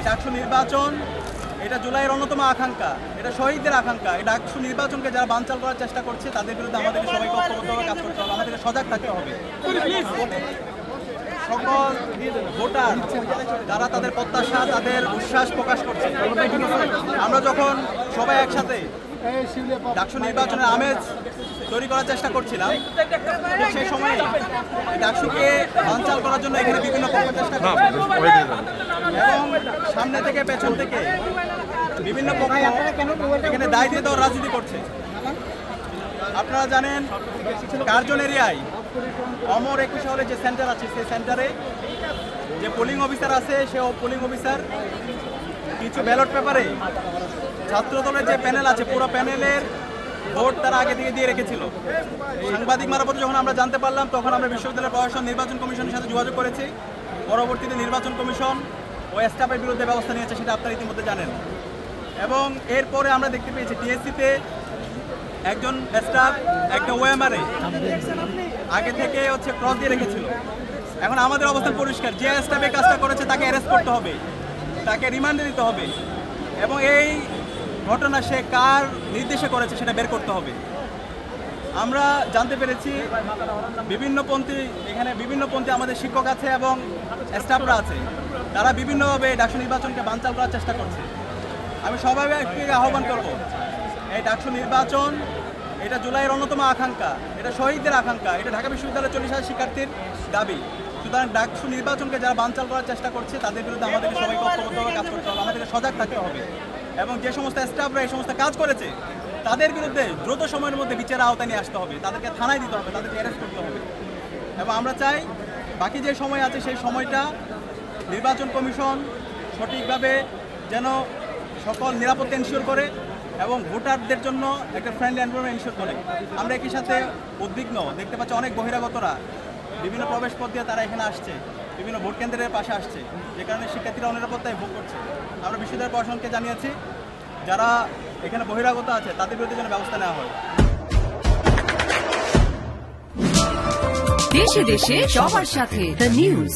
ডাকসু নির্বাচন এটা জুলাইয়ের অন্যতম আকাঙ্ক্ষা, এটা শহীদদের আকাঙ্ক্ষা। এই ডাকসু নির্বাচনকে যারা বানচাল করার চেষ্টা করছে তাদের বিরুদ্ধে আমাদেরকে সবাইকে ঐক্যবদ্ধভাবে কাজ করতে হবে, আমাদেরকে সজাগ থাকতে হবে। সকল ভোটার যারা তাদের প্রত্যাশা, তাদের উচ্ছ্বাস প্রকাশ করছে, আমরা যখন সবাই একসাথে ডাকসু নির্বাচনের আমেজ তৈরি করার চেষ্টা করছিলাম, সেই সময় ডাকসুকে বানচাল করার জন্য এখানে বিভিন্ন পক্ষ চেষ্টা করছে এবং সামনে থেকে পেছন থেকে বিভিন্ন পক্ষ এখানে দায় দিয়ে দেওয়ার রাজনীতি করছে। আপনারা জানেন কার্জন এরিয়ায় অমর 21 হলে যে সেন্টার আছে, সেই সেন্টারে যে পোলিং অফিসার আছে, সে পোলিং অফিসার কিছু ব্যালট পেপারে ছাত্র দলের যে প্যানেল আছে পুরো প্যানেলের ভোট তারা আগে থেকে দিয়ে রেখেছিল। সাংবাদিক মারফত যখন আমরা জানতে পারলাম তখন আমরা বিশ্ববিদ্যালয় প্রশাসন নির্বাচন কমিশনের সাথে যোগাযোগ করেছি। পরবর্তীতে নির্বাচন কমিশন ও স্টাফের বিরুদ্ধে ব্যবস্থা নিয়েছে, সেটা আপনারা ইতিমধ্যে জানেন। এবং এরপরে আমরা দেখতে পেয়েছি টিএসসিতে একজন স্টাফ একটা ওএমআরে আগে থেকে ক্রস দিয়ে রেখেছিল। এখন আমাদের অবস্থান পরিষ্কার, যে স্টাফে কাজটা করেছে তাকে অ্যারেস্ট করতে হবে, তাকে রিমান্ডে দিতে হবে এবং এই ঘটনা সে কার নির্দেশে করেছে সেটা বের করতে হবে। আমরা জানতে পেরেছি এখানে বিভিন্নপন্থী আমাদের শিক্ষক আছে এবং স্টাফরা আছে, তারা বিভিন্নভাবে ডাকসু নির্বাচনকে বানচাল করার চেষ্টা করছে। আমি সবাইকে আহ্বান করব, এই ডাকসু নির্বাচন এটা জুলাইয়ের অন্যতম আকাঙ্ক্ষা, এটা শহীদদের আকাঙ্ক্ষা, এটা ঢাকা বিশ্ববিদ্যালয়ের 40,000 শিক্ষার্থীর দাবি। সুতরাং ডাকসু নির্বাচনকে যারা বানচাল করার চেষ্টা করছে তাদের বিরুদ্ধে আমাদেরকে সবাইকে ঐক্যবদ্ধভাবে কাজ করতে হবে, আমাদেরকে সজাগ থাকতে হবে এবং যে সমস্ত স্টাফরা এই সমস্ত কাজ করেছে তাদের বিরুদ্ধে দ্রুত সময়ের মধ্যে বিচারের আওতায় নিয়ে আসতে হবে, তাদেরকে থানায় দিতে হবে, তাদেরকে অ্যারেস্ট করতে হবে। এবং আমরা চাই বাকি যে সময় আছে সেই সময়টা নির্বাচন কমিশন সঠিকভাবে যেন সকল নিরাপত্তা এনশিওর করে এবং ভোটারদের জন্য একটা ফ্রেন্ডলি এনভায়রনমেন্ট এনশিওর করে। আমরা একই সাথে উদ্বিগ্ন, দেখতে পাচ্ছি অনেক বহিরাগতরা বিভিন্ন প্রবেশ পথ দিয়ে তারা এখানে আসছে, বিভিন্ন ভোট কেন্দ্রের পাশে আসছে, যে কারণে শিক্ষার্থীরা অনিরাপত্তায় ভোগ করছে। আমরা বিশ্ববিদ্যালয় প্রশাসনকে জানিয়েছি যারা এখানে বহিরাগত আছে তাদের বিরুদ্ধে যেন ব্যবস্থা নেওয়া হয়। দেশে দেশে সবার সাথে দ্য নিউজ।